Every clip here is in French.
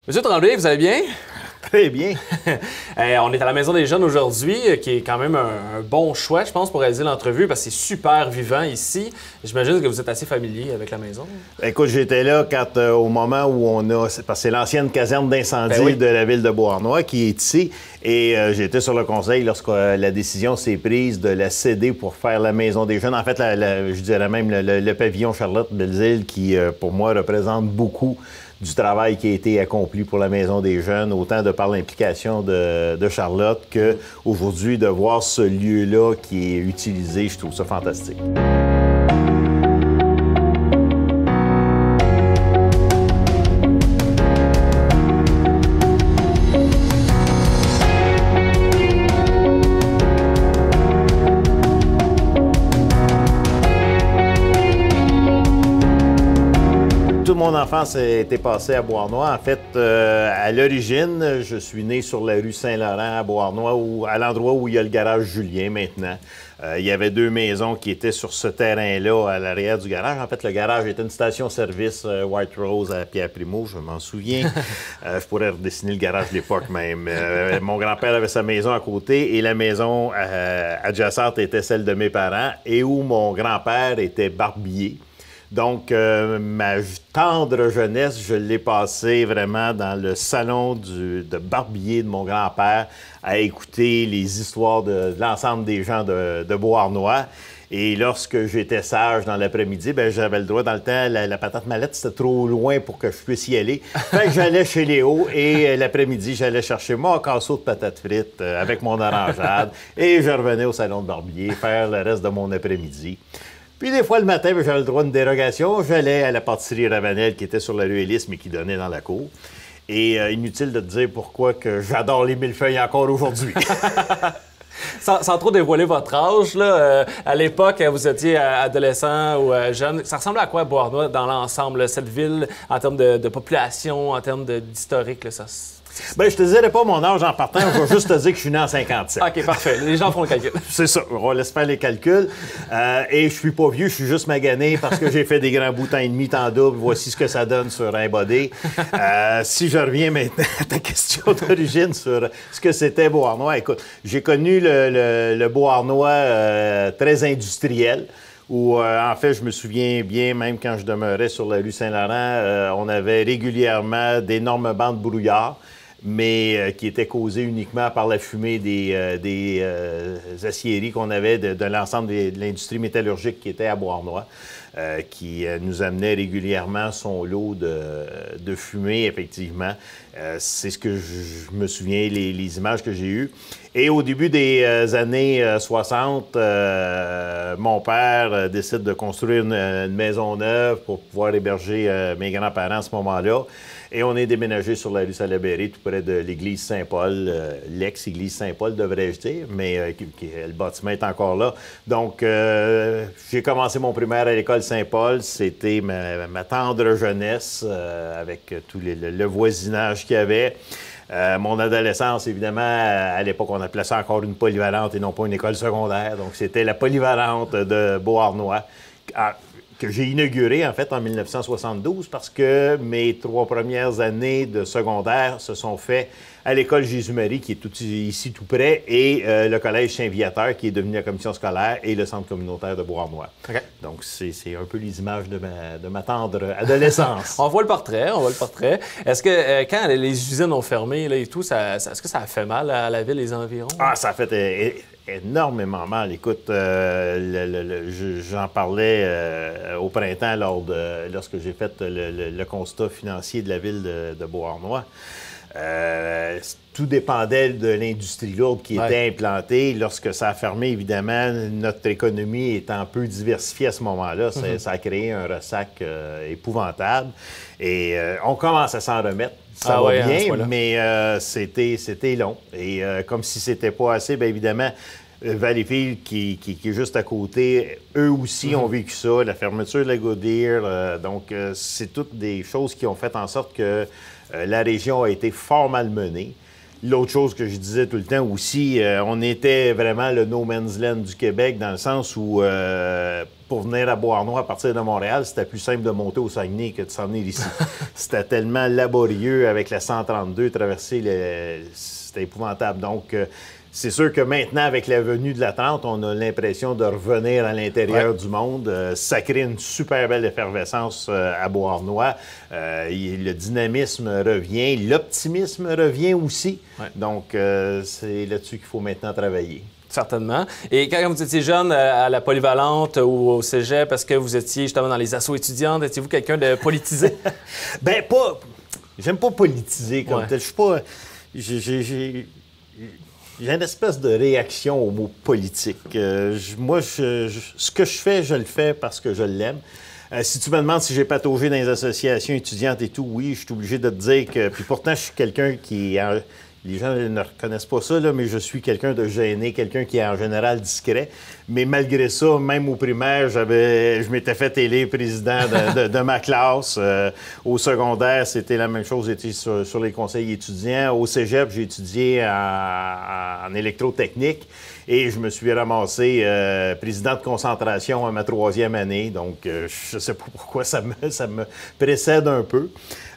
Monsieur Tremblay, vous allez bien? Très bien. On est à la Maison des Jeunes aujourd'hui, qui est quand même un bon choix, je pense, pour réaliser l'entrevue, parce que c'est super vivant ici. J'imagine que vous êtes assez familier avec la maison. Écoute, j'étais là quand, au moment où on a... Parce que c'est l'ancienne caserne d'incendie de la ville de Beauharnois qui est ici. Et j'étais sur le conseil lorsque la décision s'est prise de la céder pour faire la Maison des Jeunes. En fait, je dirais même le pavillon Charlotte Belzile qui, pour moi, représente beaucoup du travail qui a été accompli pour la Maison des Jeunes, autant de par l'implication de Charlotte qu'aujourd'hui de voir ce lieu-là qui est utilisé. Je trouve ça fantastique. Toute mon enfance a été passée à Beauharnois. En fait, à l'origine, je suis né sur la rue Saint-Laurent à Beauharnois, à l'endroit où il y a le garage Julien maintenant. Il y avait deux maisons qui étaient sur ce terrain-là, à l'arrière du garage. En fait, le garage était une station-service White Rose à Pierre-Primo, je m'en souviens. Je pourrais redessiner le garage de l'époque même. Mon grand-père avait sa maison à côté et la maison adjacente était celle de mes parents et où mon grand-père était barbier. Donc, ma tendre jeunesse, je l'ai passée vraiment dans le salon de barbier de mon grand-père à écouter les histoires de l'ensemble des gens de Beauharnois. Et lorsque j'étais sage dans l'après-midi, ben j'avais le droit. Dans le temps, la patate mallette, c'était trop loin pour que je puisse y aller. Fait que j'allais chez Léo et l'après-midi, j'allais chercher mon casseau de patates frites avec mon orangeade et je revenais au salon de barbier faire le reste de mon après-midi. Puis des fois, le matin, j'avais le droit d'une dérogation. J'allais à la pâtisserie Ravenel qui était sur la rue Élysée, mais qui donnait dans la cour. Et inutile de te dire pourquoi que j'adore les millefeuilles encore aujourd'hui. Sans trop dévoiler votre âge, là, à l'époque, vous étiez adolescent ou jeune. Ça ressemblait à quoi, Beauharnois, dans l'ensemble, cette ville, en termes de population, en termes d'historique, là, ça... Bien, je te dirais pas mon âge en partant, je vais juste te dire que je suis né en 57. OK, parfait. Les gens font le calcul. C'est ça, on laisse faire les calculs. Et je suis pas vieux, je suis juste magané parce que j'ai fait des grands bouts temps et demi, temps double. Voici ce que ça donne sur un body. Si je reviens maintenant à ta question d'origine sur ce que c'était Beauharnois, écoute, j'ai connu le Beauharnois très industriel. Où, en fait, je me souviens bien, même quand je demeurais sur la rue Saint-Laurent, on avait régulièrement d'énormes bancs de brouillard, mais qui étaient causés uniquement par la fumée des aciéries qu'on avait de l'ensemble de l'industrie métallurgique qui était à Beauharnois, qui nous amenait régulièrement son lot de fumée, effectivement. C'est ce que je me souviens, les images que j'ai eues. Et au début des années 60, mon père décide de construire une maison neuve pour pouvoir héberger mes grands-parents à ce moment-là. Et on est déménagé sur la rue Salaberry, tout près de l'église Saint-Paul, l'ex-église Saint-Paul, devrais-je dire, mais le bâtiment est encore là. Donc, j'ai commencé mon primaire à l'école Saint-Paul. C'était ma tendre jeunesse, avec tout le voisinage qu'il y avait. Mon adolescence, évidemment, à l'époque, on appelait ça encore une polyvalente et non pas une école secondaire. Donc, c'était la polyvalente de Beauharnois, que j'ai inaugurée, en fait, en 1972, parce que mes 3 premières années de secondaire se sont faites à l'école Jésus-Marie, qui est ici tout près, et le collège Saint-Viateur, qui est devenu la commission scolaire, et le centre communautaire de Beauharnois. Okay. Donc, c'est un peu les images de ma tendre adolescence. On voit le portrait, on voit le portrait. Est-ce que quand les usines ont fermé là, et tout, est-ce que ça a fait mal à la ville, les environs? Ah, ça a fait énormément mal. Écoute, j'en parlais au printemps lorsque j'ai fait le constat financier de la ville de Beauharnois. Tout dépendait de l'industrie lourde qui était implantée. Lorsque ça a fermé, évidemment, notre économie étant peu diversifiée à ce moment-là, ça a créé un ressac épouvantable. Et on commence à s'en remettre. Ça va bien, mais c'était long. Et comme si c'était pas assez, bien évidemment, Valleyfield, qui est juste à côté, eux aussi ont vécu ça, la fermeture de la Goodyear. Donc, c'est toutes des choses qui ont fait en sorte que la région a été fort malmenée. L'autre chose que je disais tout le temps aussi, on était vraiment le no man's land du Québec dans le sens où pour venir à Beauharnois à partir de Montréal, c'était plus simple de monter au Saguenay que de s'en venir ici. C'était tellement laborieux avec la 132, c'était épouvantable. Donc, c'est sûr que maintenant, avec la venue de la 30, on a l'impression de revenir à l'intérieur du monde. Ça crée une super belle effervescence à Beauharnois. Le dynamisme revient, l'optimisme revient aussi. Ouais. Donc, c'est là-dessus qu'il faut maintenant travailler. Certainement. Et quand vous étiez jeune, à la Polyvalente ou au cégep, parce que vous étiez justement dans les assos étudiantes, étiez-vous quelqu'un de politisé? Ben pas... J'aime pas politiser comme tel. Je suis pas... J'ai une espèce de réaction au mot politique. Ce que je fais, je le fais parce que je l'aime. Si tu me demandes si j'ai pataugé dans les associations étudiantes et tout, oui, je suis obligé de te dire que... Puis pourtant, je suis quelqu'un qui... Les gens ne reconnaissent pas ça, là, mais je suis quelqu'un de gêné, quelqu'un qui est en général discret. Mais malgré ça, même au primaire, je m'étais fait élire président de ma classe. Au secondaire, c'était la même chose, j'étais sur les conseils étudiants. Au cégep, j'ai étudié en électrotechnique et je me suis ramassé président de concentration à ma 3e année. Donc, je ne sais pas pourquoi ça me précède un peu.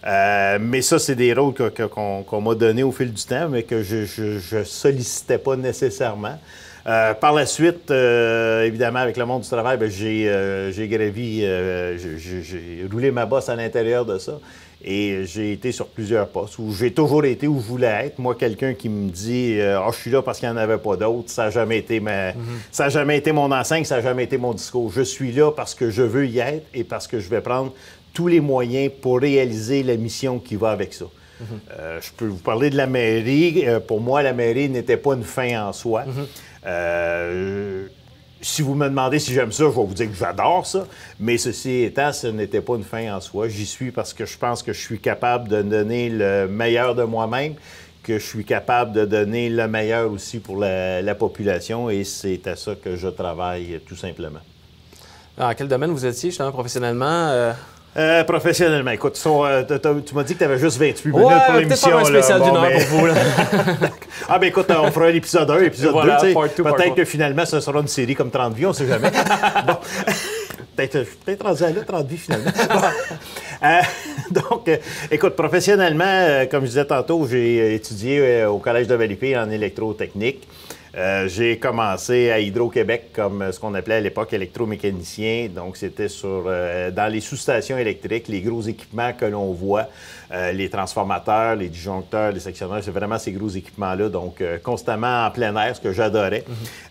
Mais ça, c'est des rôles qu'on m'a donnés au fil du temps, mais que je sollicitais pas nécessairement. Par la suite, évidemment, avec le monde du travail, j'ai gravi, j'ai roulé ma bosse à l'intérieur de ça. Et j'ai été sur plusieurs postes où j'ai toujours été où je voulais être. Moi, quelqu'un qui me dit je suis là parce qu'il n'y en avait pas d'autres, ça n'a jamais été ça n'a jamais été mon enseigne, ça n'a jamais été mon discours. Je suis là parce que je veux y être et parce que je vais prendre tous les moyens pour réaliser la mission qui va avec ça. Je peux vous parler de la mairie. Pour moi, la mairie n'était pas une fin en soi. Si vous me demandez si j'aime ça, je vais vous dire que j'adore ça. Mais ceci étant, ce n'était pas une fin en soi. J'y suis parce que je pense que je suis capable de donner le meilleur de moi-même, que je suis capable de donner le meilleur aussi pour la population. Et c'est à ça que je travaille, tout simplement. Dans quel domaine vous étiez, justement, professionnellement? Professionnellement, écoute, tu m'as dit que tu avais juste 28 minutes pour l'émission. Peut-être pas un spécial d'une heure pour vous. Là. Ah, bien écoute, on fera l'épisode 1, l'épisode 2. Voilà, peut-être que finalement, ce sera une série comme 30 vies, on ne sait jamais. Bon. Peut-être rendu à là, 30 vies finalement. Donc, écoute, professionnellement, comme je disais tantôt, j'ai étudié au Collège de Valleyfield en électrotechnique. J'ai commencé à Hydro-Québec comme ce qu'on appelait à l'époque électromécanicien. Donc, c'était dans les sous-stations électriques, les gros équipements que l'on voit, les transformateurs, les disjoncteurs, les sectionneurs, c'est vraiment ces gros équipements-là. Donc, constamment en plein air, ce que j'adorais,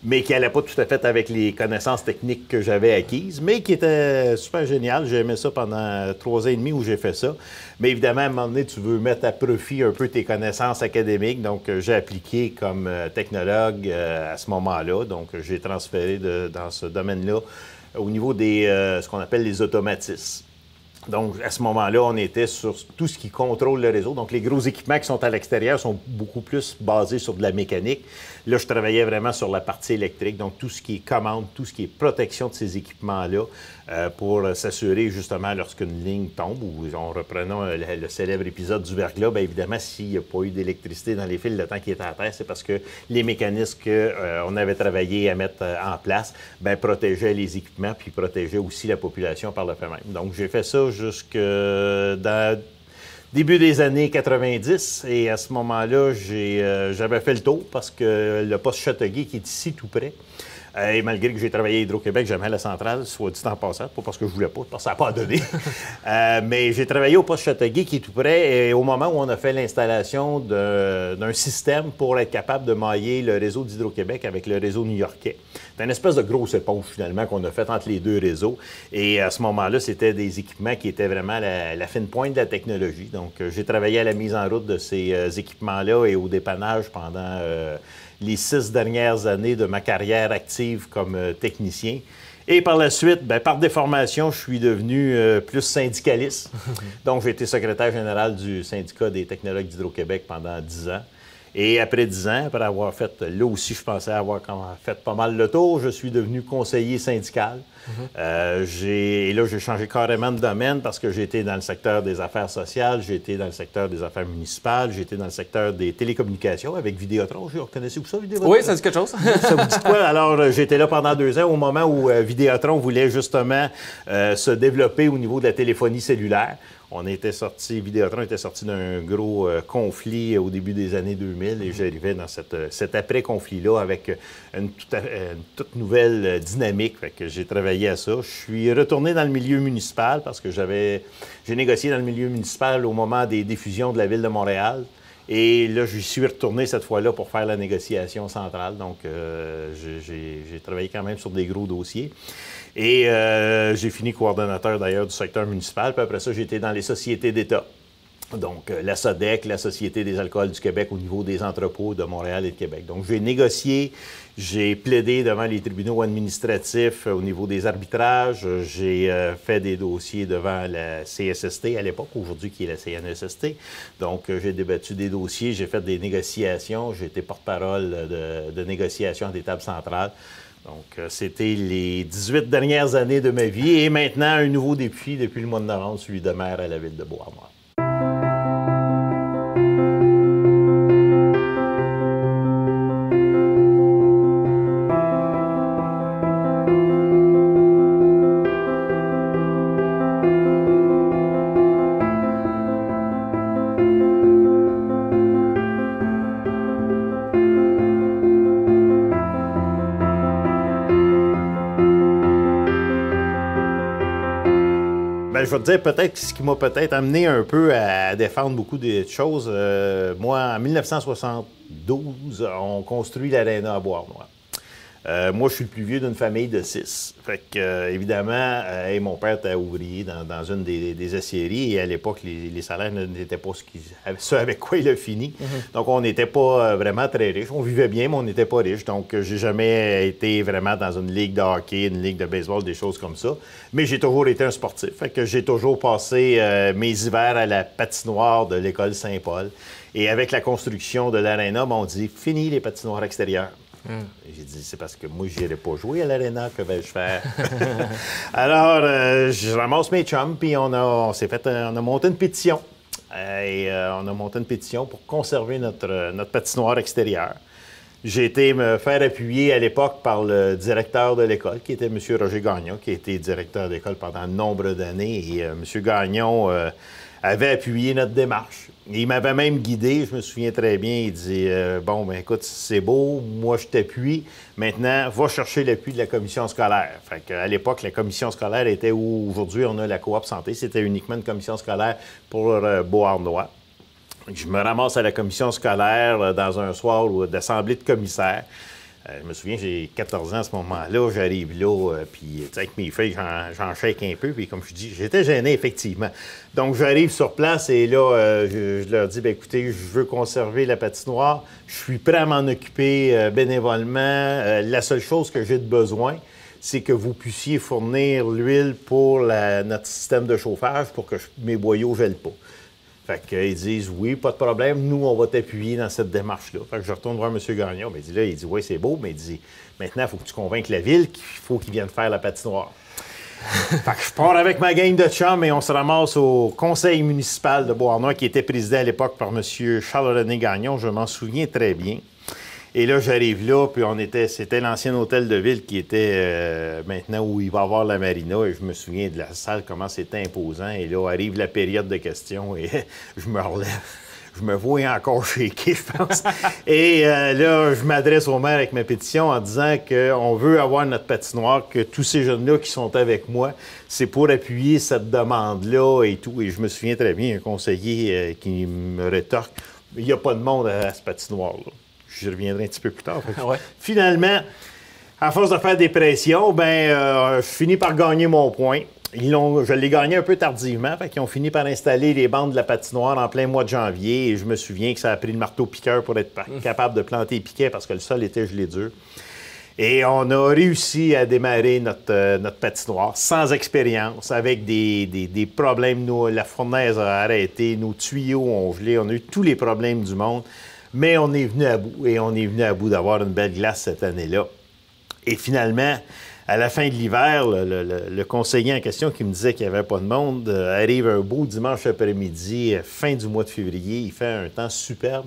mais qui n'allait pas tout à fait avec les connaissances techniques que j'avais acquises, mais qui était super génial. J'ai aimé ça pendant 3 ans et demi où j'ai fait ça. Mais évidemment, à un moment donné, tu veux mettre à profit un peu tes connaissances académiques. Donc, j'ai appliqué comme technologue à ce moment-là. Donc, j'ai transféré dans ce domaine-là au niveau des ce qu'on appelle les automatismes. Donc, à ce moment-là, on était sur tout ce qui contrôle le réseau. Donc, les gros équipements qui sont à l'extérieur sont beaucoup plus basés sur de la mécanique. Là, je travaillais vraiment sur la partie électrique, donc tout ce qui est commande, tout ce qui est protection de ces équipements-là pour s'assurer, justement, lorsqu'une ligne tombe, ou reprenons le célèbre épisode du verglas, bien évidemment, s'il n'y a pas eu d'électricité dans les fils le temps qui était à terre, c'est parce que les mécanismes qu'on avait travaillé à mettre en place, bien, protégeaient les équipements, puis protégeaient aussi la population par le fait même. Donc, j'ai fait ça jusque dans début des années 90, et à ce moment-là, j'avais fait le tour parce que le poste Châteauguay, qui est ici tout près, et malgré que j'ai travaillé à Hydro-Québec, j'aimais la centrale, soit dit en passant, pas parce que je voulais pas, parce que ça n'a pas donné. Mais j'ai travaillé au poste Châteauguay, qui est tout près, et au moment où on a fait l'installation d'un système pour être capable de mailler le réseau d'Hydro-Québec avec le réseau new-yorkais. C'est une espèce de grosse éponge, finalement, qu'on a faite entre les deux réseaux. Et à ce moment-là, c'était des équipements qui étaient vraiment la fine pointe de la technologie. Donc, j'ai travaillé à la mise en route de ces équipements-là et au dépannage pendant les 6 dernières années de ma carrière active comme technicien. Et par la suite, bien, par déformation, je suis devenu plus syndicaliste. Donc, j'ai été secrétaire général du syndicat des technologues d'Hydro-Québec pendant 10 ans. Et après 10 ans, après avoir fait, là aussi, je pensais avoir fait pas mal le tour, je suis devenu conseiller syndical. Et là, j'ai changé carrément de domaine parce que j'ai été dans le secteur des affaires sociales, j'ai été dans le secteur des affaires municipales, j'ai été dans le secteur des télécommunications avec Vidéotron. Reconnaissez-vous ça, Vidéotron? Oui, ça dit quelque chose. Ça vous dit quoi? Alors, j'étais là pendant 2 ans au moment où Vidéotron voulait justement se développer au niveau de la téléphonie cellulaire. Vidéotron était sorti d'un gros conflit au début des années 2000 et j'arrivais dans cet après-conflit-là avec une toute nouvelle dynamique. Fait que j'ai travaillé à ça. Je suis retourné dans le milieu municipal parce que j'ai négocié dans le milieu municipal au moment des diffusions de la Ville de Montréal. Et là, je suis retourné cette fois-là pour faire la négociation centrale. Donc, j'ai travaillé quand même sur des gros dossiers. Et j'ai fini coordonnateur d'ailleurs du secteur municipal. Puis après ça, j'ai été dans les sociétés d'État. Donc, la SODEC, la Société des alcools du Québec au niveau des entrepôts de Montréal et de Québec. Donc, j'ai négocié, j'ai plaidé devant les tribunaux administratifs au niveau des arbitrages. J'ai fait des dossiers devant la CSST à l'époque, aujourd'hui qui est la CNESST. Donc, j'ai débattu des dossiers, j'ai fait des négociations. J'ai été porte-parole de négociation des tables centrales. Donc, c'était les 18 dernières années de ma vie. Et maintenant, un nouveau défi depuis le mois de novembre, celui de maire à la Ville de Beauharnois. Je vais te dire peut-être ce qui m'a peut-être amené un peu à défendre beaucoup de choses. Moi, en 1972, on construit l'aréna à Beauharnois. Moi, je suis le plus vieux d'une famille de 6. Fait que, évidemment, mon père était ouvrier dans une des aciéries et à l'époque, les salaires n'étaient pas ce avec quoi il a fini. Donc, on n'était pas vraiment très riches. On vivait bien, mais on n'était pas riches. Donc, j'ai jamais été vraiment dans une ligue de hockey, une ligue de baseball, des choses comme ça. Mais j'ai toujours été un sportif. Fait que j'ai toujours passé mes hivers à la patinoire de l'école Saint-Paul. Et avec la construction de l'aréna, on dit « Fini les patinoires extérieures ». J'ai dit, c'est parce que moi, je n'irais pas jouer à l'aréna, que vais-je faire? Alors, je ramasse mes chums, puis on a monté une pétition. On a monté une pétition pour conserver notre patinoire extérieure. J'ai été me faire appuyer à l'époque par le directeur de l'école, qui était M. Roger Gagnon, qui a été directeur d'école pendant de nombreuses années. Et M. Gagnon avait appuyé notre démarche. Il m'avait même guidé, je me souviens très bien. Il dit bon, ben écoute, c'est beau, moi je t'appuie. Maintenant, va chercher l'appui de la commission scolaire. Fait qu'à l'époque, la commission scolaire était où aujourd'hui on a la coop santé. C'était uniquement une commission scolaire pour Beauharnois. Je me ramasse à la commission scolaire dans un soir d'assemblée de commissaires. Je me souviens, j'ai 14 ans à ce moment-là, j'arrive là, puis avec mes feuilles, j'en shake un peu, puis comme je dis, j'étais gêné, effectivement. Donc, j'arrive sur place et là, je leur dis, bien, écoutez, je veux conserver la patinoire, je suis prêt à m'en occuper bénévolement. La seule chose que j'ai de besoin, c'est que vous puissiez fournir l'huile pour notre système de chauffage pour que mes boyaux ne gèlent pas. Fait qu'ils disent, oui, pas de problème, nous, on va t'appuyer dans cette démarche-là. Fait que je retourne voir M. Gagnon. Bien, il dit, oui, c'est beau, mais il dit, maintenant, il faut que tu convainques la ville qu'il faut qu'ils viennent faire la patinoire. Fait que je pars avec ma gang de chums et on se ramasse au conseil municipal de Beauharnois, qui était présidé à l'époque par M. Charles-René Gagnon, je m'en souviens très bien. Et là, j'arrive là, puis c'était l'ancien hôtel de ville qui était maintenant où il va y avoir la marina. Et je me souviens de la salle, comment c'était imposant. Et là, arrive la période de questions et je me relève. Je me vois encore shaker, je pense. Et là, je m'adresse au maire avec ma pétition en disant qu'on veut avoir notre patinoire, que tous ces jeunes-là qui sont avec moi, c'est pour appuyer cette demande-là et tout. Et je me souviens très bien, un conseiller qui me rétorque, il n'y a pas de monde à ce patinoire-là. J'y reviendrai un petit peu plus tard. Ouais. Finalement, à force de faire des pressions, je finis par gagner mon point. Je l'ai gagné un peu tardivement. Ils ont fini par installer les bandes de la patinoire en plein mois de janvier. Et je me souviens que ça a pris le marteau-piqueur pour être capable de planter les piquets parce que le sol était gelé dur. Et on a réussi à démarrer notre patinoire sans expérience, avec des problèmes. La fournaise a arrêté, nos tuyaux ont gelé, on a eu tous les problèmes du monde. Mais on est venu à bout, et on est venu à bout d'avoir une belle glace cette année-là. Et finalement, à la fin de l'hiver, le conseiller en question qui me disait qu'il n'y avait pas de monde arrive un beau dimanche après-midi, fin du mois de février. Il fait un temps superbe.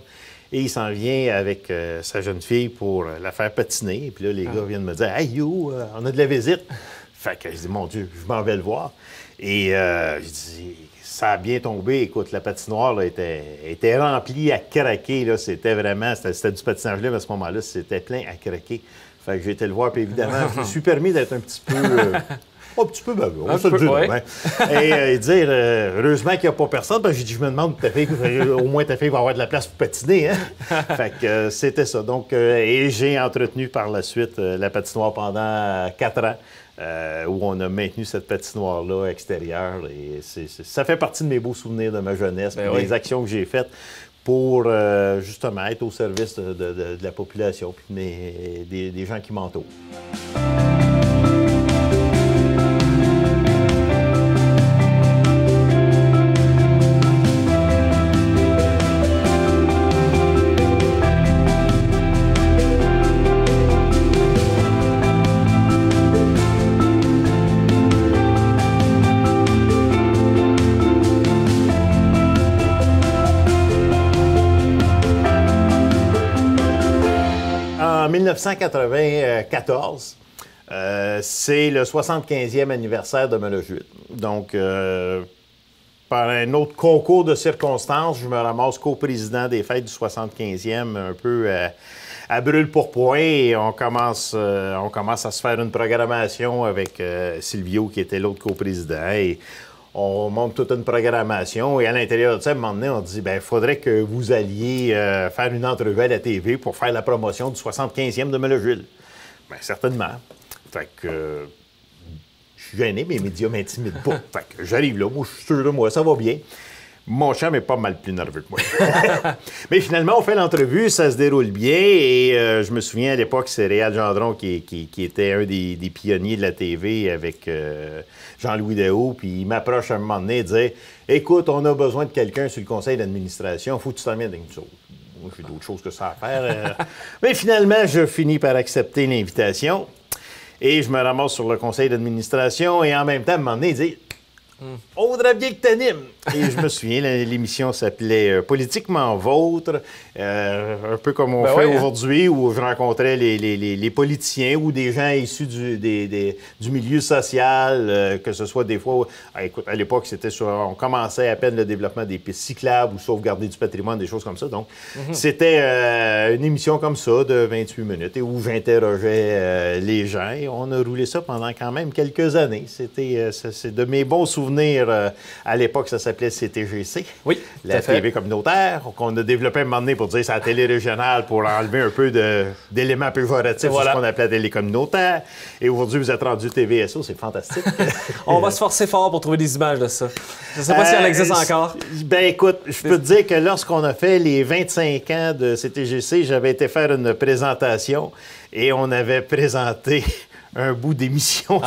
Et il s'en vient avec sa jeune fille pour la faire patiner. Et puis là, les gars viennent me dire « Hey, yo, on a de la visite! » Fait que je dis « Mon Dieu, je m'en vais le voir. » Et je dis « Ça a bien tombé. Écoute, la patinoire là, était remplie à craquer. Là. C'était vraiment... C'était du patinage libre à ce moment-là. C'était plein à craquer. Fait que j'ai été le voir. Puis évidemment, je me suis permis d'être un petit peu... un petit peu baveux, on va se le dire. Ouais. Et dire, heureusement qu'il n'y a pas personne, parce que j'ai dit, je me demande, ta fille, au moins ta fille va avoir de la place pour patiner. Hein? Fait que c'était ça. Donc, et j'ai entretenu par la suite la patinoire pendant 4 ans, où on a maintenu cette patinoire-là extérieure. Et ça fait partie de mes beaux souvenirs de ma jeunesse, des actions que j'ai faites pour justement être au service de la population et des gens qui m'entourent. En 1994, c'est le 75e anniversaire de Meloche 8. Donc, par un autre concours de circonstances, je me ramasse co-président des fêtes du 75e, un peu à brûle-pourpoint, et on commence à se faire une programmation avec Silvio, qui était l'autre co-président. Et on monte toute une programmation, et à l'intérieur de ça, à un moment donné, on dit, bien, il faudrait que vous alliez faire une entrevue à la TV pour faire la promotion du 75e de Meloche. Bien, certainement. Fait que je suis gêné, mais les médias ne m'intimident pas. Fait que j'arrive là, moi, je suis sûr de moi, ça va bien. Mon chum est pas mal plus nerveux que moi. Mais finalement, on fait l'entrevue, ça se déroule bien. Et je me souviens, à l'époque, c'est Réal Gendron qui était un des pionniers de la TV avec Jean-Louis Daou. Puis il m'approche à un moment donné et dit « Écoute, on a besoin de quelqu'un sur le conseil d'administration. Il faut que tu t'en viennes avec nous autres. » Moi, j'ai d'autres choses que ça à faire. Mais finalement, je finis par accepter l'invitation. Et je me ramasse sur le conseil d'administration. Et en même temps, à un moment donné, il dit « On voudrait bien que tu animes. » Et je me souviens, l'émission s'appelait Politiquement Vôtre, un peu comme on fait aujourd'hui, où je rencontrais les politiciens ou des gens issus du milieu social, que ce soit des fois... écoute, à l'époque, on commençait à peine le développement des pistes cyclables ou sauvegarder du patrimoine, des choses comme ça. Donc, c'était une émission comme ça, de 28 minutes, et où j'interrogeais les gens. Et on a roulé ça pendant quand même quelques années. C'est de mes bons souvenirs. À l'époque, ça s'appelait CTGC, la TV communautaire, qu'on a développé un moment donné pour dire c'est la télé régionale pour enlever un peu d'éléments péjoratifs sur ce qu'on appelait la télé communautaire. Et aujourd'hui, vous êtes rendu TVSO, c'est fantastique. On va se forcer fort pour trouver des images de ça. Je ne sais pas si elle existe encore. Ben écoute, je peux te dire que lorsqu'on a fait les 25 ans de CTGC, j'avais été faire une présentation et on avait présenté un bout d'émission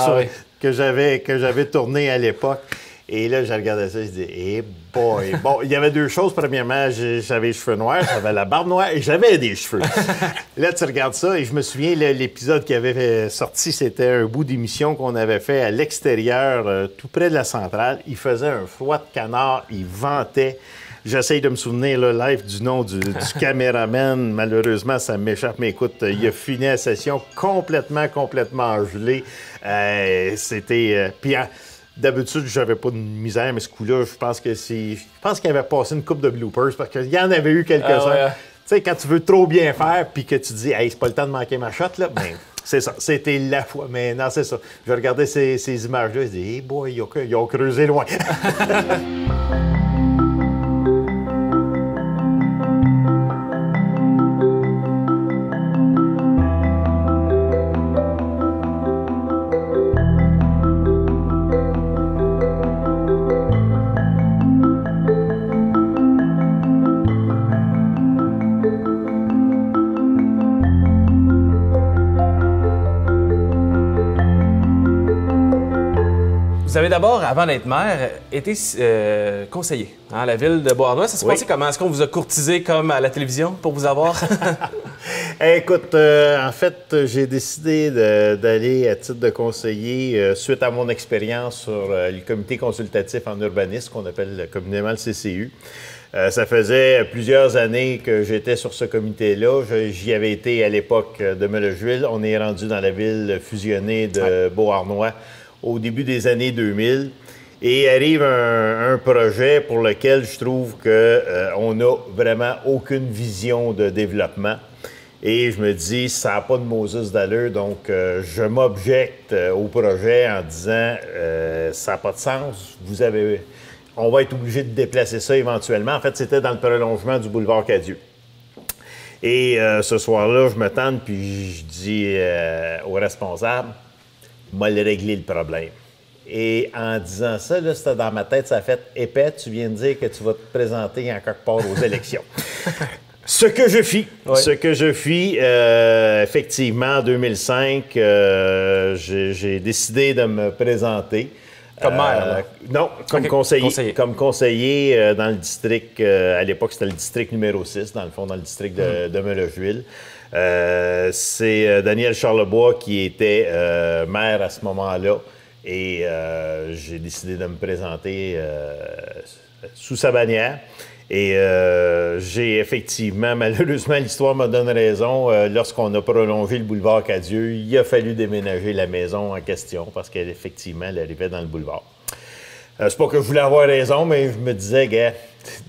que j'avais tourné à l'époque. Et là, je regardais ça, je dis, hey boy! Bon, il y avait deux choses. Premièrement, j'avais les cheveux noirs, j'avais la barbe noire et j'avais des cheveux. Là, tu regardes ça et je me souviens, l'épisode qui avait sorti, c'était un bout d'émission qu'on avait fait à l'extérieur, tout près de la centrale. Il faisait un froid de canard, il ventait. J'essaye de me souvenir, là, live, du nom du caméraman. Malheureusement, ça m'échappe. Mais écoute, il a fini la session complètement gelé. C'était... D'habitude, j'avais pas de misère, mais ce coup-là, je pense qu'il avait passé une coupe de bloopers parce qu'il y en avait eu quelques-uns. Tu sais, quand tu veux trop bien faire puis que tu dis, hey, c'est pas le temps de manquer ma shot, là, ben, c'est ça. C'était la fois. Mais non, c'est ça. Je regardais ces images-là et je dis, hey boy, ils ont creusé loin. Vous Vous avez d'abord, avant d'être maire, été conseiller à la ville de Beauharnois. Ça s'est passé comment? Est-ce qu'on vous a courtisé comme à la télévision pour vous avoir? Écoute, en fait, j'ai décidé d'aller à titre de conseiller suite à mon expérience sur le comité consultatif en urbanisme, qu'on appelle communément le CCU. Ça faisait plusieurs années que j'étais sur ce comité-là. J'y avais été à l'époque de Meloche-Ville. On est rendu dans la ville fusionnée de Beauharnois au début des années 2000. Et arrive un projet pour lequel je trouve qu'on n'a vraiment aucune vision de développement. Et je me dis, ça n'a pas de Moses d'allure, donc je m'objecte au projet en disant, ça n'a pas de sens, on va être obligé de déplacer ça éventuellement. En fait, c'était dans le prolongement du boulevard Cadieux. Et ce soir-là, je me tente, puis je dis au responsable, moi, le régler le problème. Et en disant ça, là, c'était dans ma tête, ça a fait épais, tu viens de dire que tu vas te présenter en quelque part aux élections. Ce que je fis. Oui. Ce que je fis, effectivement, en 2005, j'ai décidé de me présenter. Comme maire? Non, comme conseiller. Comme conseiller dans le district, à l'époque, c'était le district numéro 6, dans le fond, dans le district de Meloche-Ville. C'est Daniel Charlebois qui était maire à ce moment-là. Et j'ai décidé de me présenter sous sa bannière. Et j'ai effectivement, malheureusement, l'histoire me donne raison. Lorsqu'on a prolongé le boulevard Cadieux, il a fallu déménager la maison en question parce qu'effectivement, elle arrivait dans le boulevard. C'est pas que je voulais avoir raison, mais je me disais, gars,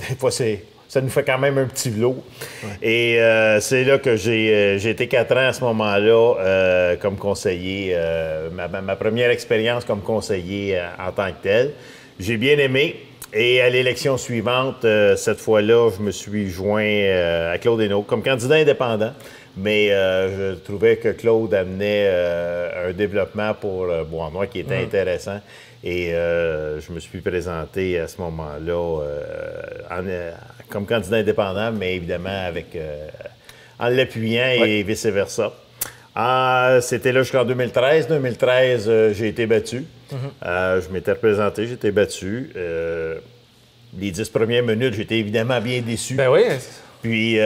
des fois, ça nous fait quand même un petit lot. Ouais. Et c'est là que j'ai été 4 ans à ce moment-là comme conseiller. Ma première expérience comme conseiller en tant que tel. J'ai bien aimé. Et à l'élection suivante, cette fois-là, je me suis joint à Claude Hainaut comme candidat indépendant. Mais je trouvais que Claude amenait un développement pour Beauharnois qui était intéressant. Et je me suis présenté à ce moment-là comme candidat indépendant, mais évidemment en l'appuyant et vice-versa. C'était là jusqu'en 2013. 2013, j'ai été battu. Je m'étais représenté, j'ai été battu. Les 10 premières minutes, j'étais évidemment bien déçu. Ben oui. Puis,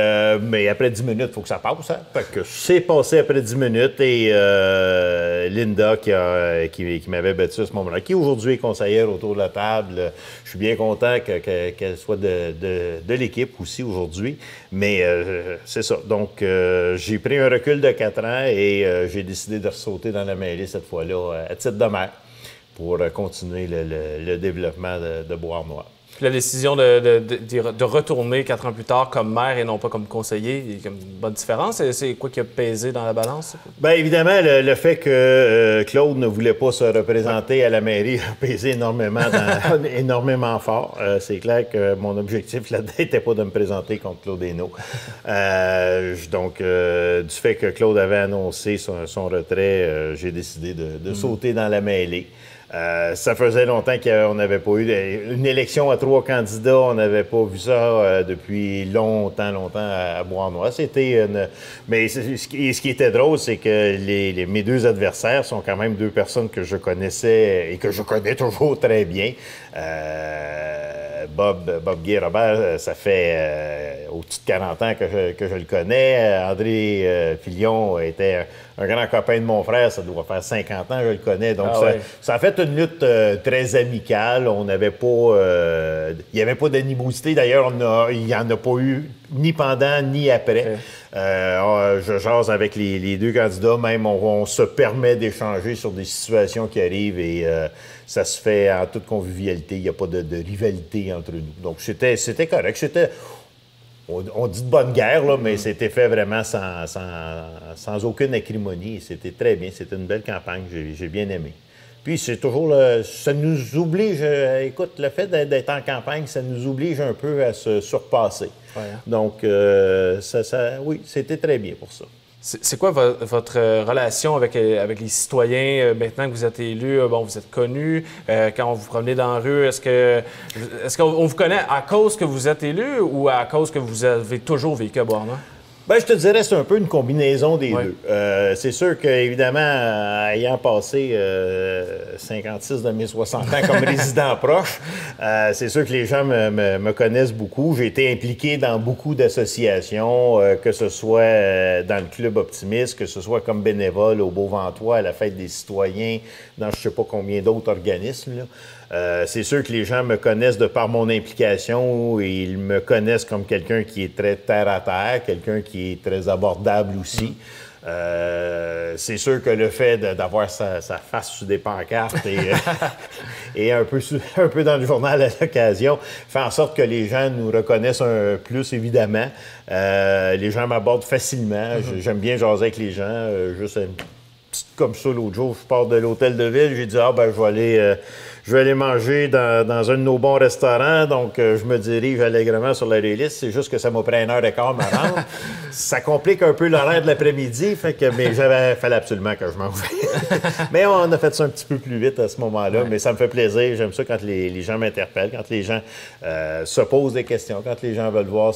mais après 10 minutes, il faut que ça passe. Hein? Fait que c'est passé après 10 minutes et Linda qui m'avait battu à ce moment-là, qui aujourd'hui est conseillère autour de la table. Je suis bien content qu'elle soit de l'équipe aussi aujourd'hui. Mais c'est ça. Donc, j'ai pris un recul de 4 ans et j'ai décidé de ressauter dans la mêlée cette fois-là à titre de maire pour continuer le développement de Beauharnois. Puis la décision de retourner 4 ans plus tard comme maire et non pas comme conseiller, il y a une bonne différence. C'est quoi qui a pesé dans la balance? Bien, évidemment, le fait que Claude ne voulait pas se représenter à la mairie a pesé énormément fort. C'est clair que mon objectif là-dedans n'était pas de me présenter contre Claude Hainaut. Donc, du fait que Claude avait annoncé son retrait, j'ai décidé de sauter dans la mêlée. Ça faisait longtemps qu'on n'avait pas eu une élection à 3 candidats. On n'avait pas vu ça depuis longtemps à Beauharnois. Mais ce qui était drôle, c'est que mes 2 adversaires sont quand même 2 personnes que je connaissais et que je connais toujours très bien. Bob Guy-Robert, ça fait au-dessus de 40 ans que je le connais. André Filion était un grand copain de mon frère, ça doit faire 50 ans que je le connais. Donc, ça a fait une lutte très amicale. On n'avait pas... il n'y avait pas d'animosité. D'ailleurs, il n'y en a pas eu ni pendant ni après. Je jase avec les 2 candidats. Même, on se permet d'échanger sur des situations qui arrivent et ça se fait en toute convivialité. Il n'y a pas de rivalité entre nous. Donc, c'était correct. On dit de bonne guerre, là, mais c'était fait vraiment sans aucune acrimonie. C'était très bien. C'était une belle campagne. J'ai bien aimé. Puis, c'est toujours... ça nous oblige... écoute, le fait d'être en campagne, ça nous oblige un peu à se surpasser. Ouais. Donc, oui, c'était très bien pour ça. C'est quoi votre relation avec les citoyens maintenant que vous êtes élu? Bon, vous êtes connu. Quand vous promenez dans la rue, est-ce qu'on vous connaît à cause que vous êtes élu ou à cause que vous avez toujours vécu à Beauharnois? Ben, je te dirais c'est un peu une combinaison des deux. C'est sûr qu'évidemment, ayant passé 56 de mes 60 ans comme résident proche, c'est sûr que les gens me connaissent beaucoup. J'ai été impliqué dans beaucoup d'associations, que ce soit dans le Club Optimiste, que ce soit comme bénévole au Beau-Ventois, à la Fête des citoyens, dans je ne sais pas combien d'autres organismes, là. C'est sûr que les gens me connaissent de par mon implication et ils me connaissent comme quelqu'un qui est très terre-à-terre, quelqu'un qui est très abordable aussi. C'est sûr que le fait d'avoir sa face sur des pancartes et un peu dans le journal à l'occasion fait en sorte que les gens nous reconnaissent un plus, évidemment. Les gens m'abordent facilement. J'aime bien jaser avec les gens. Juste comme ça, l'autre jour, je pars de l'hôtel de ville. J'ai dit, je vais aller manger dans un de nos bons restaurants. Donc, je me dirige allègrement sur la liste. C'est juste que ça m'a pris 1h15 à rendre. Ça complique un peu l'horaire de l'après-midi. Mais fallait absolument que je m'en vais. Mais on a fait ça un petit peu plus vite à ce moment-là. Mais ça me fait plaisir. J'aime ça quand les gens m'interpellent, quand les gens se posent des questions, quand les gens veulent voir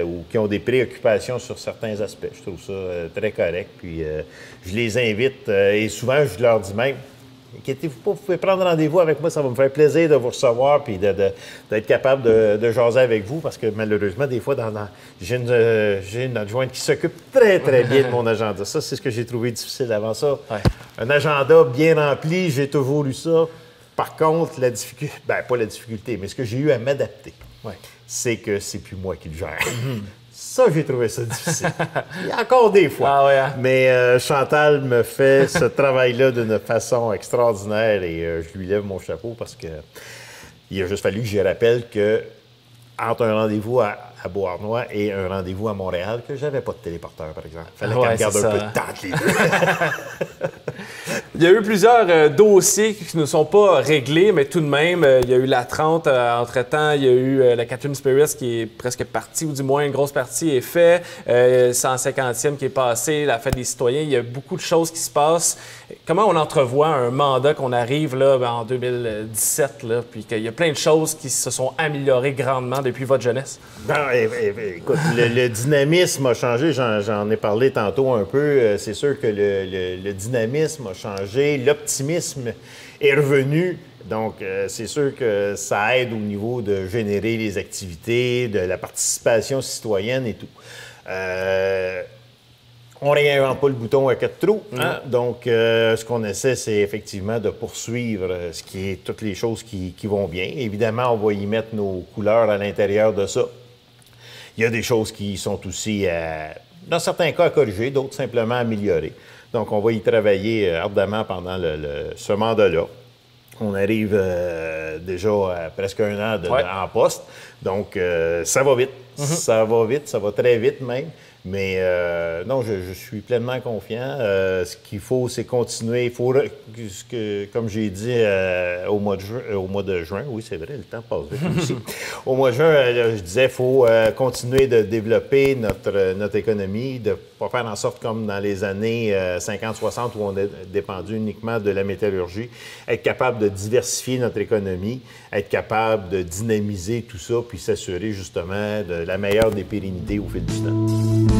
ou qui ont des préoccupations sur certains aspects. Je trouve ça très correct. Puis, je les invite et souvent, je leur dis même, inquiétez-vous pas, vous pouvez prendre rendez-vous avec moi, ça va me faire plaisir de vous recevoir puis d'être capable de jaser avec vous parce que malheureusement, des fois, j'ai une adjointe qui s'occupe très, très bien de mon agenda. Ça, c'est ce que j'ai trouvé difficile avant ça. Ouais. Un agenda bien rempli, j'ai toujours eu ça. Par contre, la difficulté, pas la difficulté, mais ce que j'ai eu à m'adapter, c'est que c'est plus moi qui le gère. Ça, j'ai trouvé ça difficile. Il y a encore des fois. Ah ouais, hein? Mais Chantal me fait ce travail-là d'une façon extraordinaire et je lui lève mon chapeau parce que il a juste fallu que j'y rappelle que entre un rendez-vous à Beauharnois et un rendez-vous à Montréal, que j'avais pas de téléporteur, par exemple. Il fallait qu'elle me garde un peu de temps entre les deux. Il y a eu plusieurs dossiers qui ne sont pas réglés, mais tout de même, il y a eu la 30 entre-temps, il y a eu la Catherine Spirits qui est presque partie, ou du moins une grosse partie est faite, 150e qui est passé, la Fête des citoyens, il y a beaucoup de choses qui se passent. Comment on entrevoit un mandat qu'on arrive là, en 2017, là, puis qu'il y a plein de choses qui se sont améliorées grandement depuis votre jeunesse? Écoute, le dynamisme a changé, j'en ai parlé tantôt un peu. C'est sûr que le dynamisme a changé, l'optimisme est revenu. Donc, c'est sûr que ça aide au niveau de générer les activités, de la participation citoyenne et tout. On ne réinvente pas le bouton à 4 trous. Hein? Donc, ce qu'on essaie, c'est effectivement de poursuivre ce qui est toutes les choses qui vont bien. Évidemment, on va y mettre nos couleurs à l'intérieur de ça. Il y a des choses qui sont aussi, dans certains cas, à corriger, d'autres simplement à améliorer. Donc, on va y travailler ardemment pendant ce mandat-là. On arrive déjà à presque 1 an en poste. Donc, ça va vite. Ça va vite, ça va très vite même. Mais non, je suis pleinement confiant. Ce qu'il faut, c'est continuer. Il faut, comme j'ai dit au mois de juin, oui, c'est vrai, le temps passe vite aussi. Au mois de juin, je disais, il faut continuer de développer notre économie, de ne pas faire en sorte comme dans les années 50-60 où on a dépendu uniquement de la métallurgie, être capable de diversifier notre économie, être capable de dynamiser tout ça, puis s'assurer justement de la meilleure des pérennités au fil du temps.